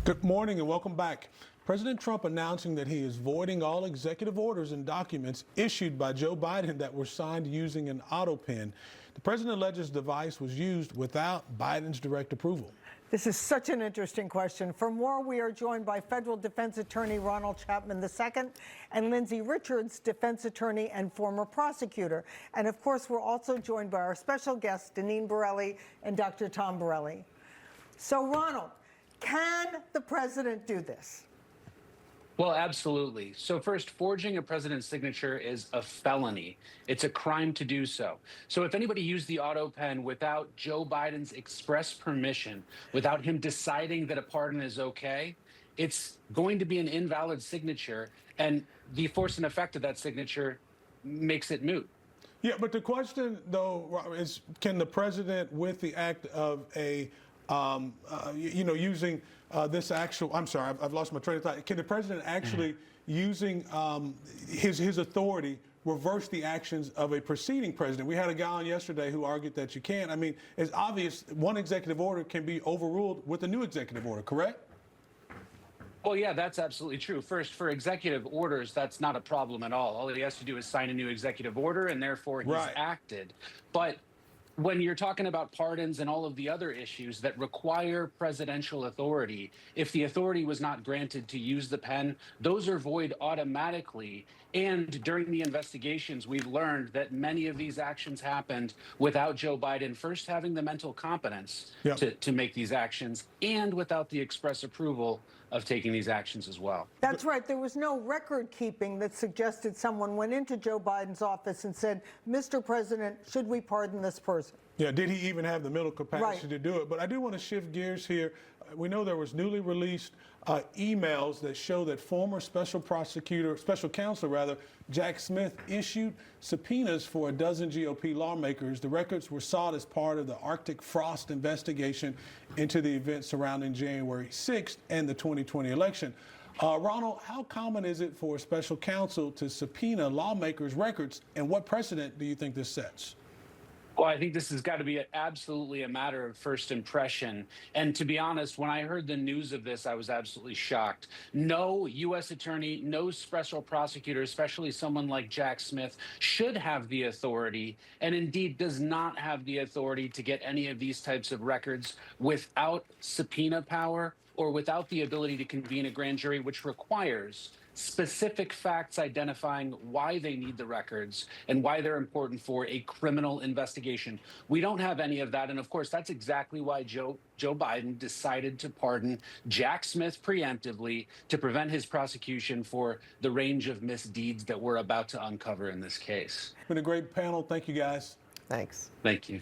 Good morning and welcome back. President Trump announcing that he is voiding all executive orders and documents issued by Joe Biden that were signed using an auto pen. The president alleges the device was used without Biden's direct approval. This is such an interesting question. For more, we are joined by federal defense attorney Ronald Chapman II and Lindsay Richards, defense attorney and former prosecutor. And of course, we're also joined by our special guests, Deneen Borelli and Dr. Tom Borelli. So, Ronald, can the president do this? Well, absolutely. So first, forging a president's signature is a felony. It's a crime to do so. So if anybody used the auto pen without Joe Biden's express permission, without him deciding that a pardon is okay, it's going to be an invalid signature, and the force and effect of that signature makes it moot. Yeah, but the question, though, is can the president, with the act of using this actual, I'm sorry, I've lost my train of thought. Can the president actually, using his authority, reverse the actions of a preceding president? We had a guy on yesterday who argued that you can't. I mean, it's obvious one executive order can be overruled with a new executive order, correct? Well, yeah, that's absolutely true. First, for executive orders, that's not a problem at all. All he has to do is sign a new executive order, and therefore he's acted. But when you're talking about pardons and all of the other issues that require presidential authority, if the authority was not granted to use the pen, those are void automatically. And during the investigations, we've learned that many of these actions happened without Joe Biden first having the mental competence to make these actions, and without the express approval of taking these actions as well. That's right. There was no record keeping that suggested someone went into Joe Biden's office and said, Mr. President, should we pardon this person? Yeah, did he even have the mental capacity to do it? But I do want to shift gears here. We know there was newly released emails that show that former special counsel, Jack Smith, issued subpoenas for a dozen GOP lawmakers. The records were sought as part of the Arctic frost investigation into the events surrounding January 6th and the 2020 election. Ronald, how common is it for a special counsel to subpoena lawmakers' records, and what precedent do you think this sets? Well, I think this has got to be absolutely a matter of first impression. And to be honest, when I heard the news of this, I was absolutely shocked. No U.S. attorney, no special prosecutor, especially someone like Jack Smith, should have the authority, and indeed does not have the authority, to get any of these types of records without subpoena power or without the ability to convene a grand jury, which requires specific facts identifying why they need the records and why they're important for a criminal investigation. We don't have any of that. And of course, that's exactly why Joe Biden decided to pardon Jack Smith preemptively, to prevent his prosecution for the range of misdeeds that we're about to uncover in this case. It's been a great panel. Thank you, guys. Thanks. Thank you.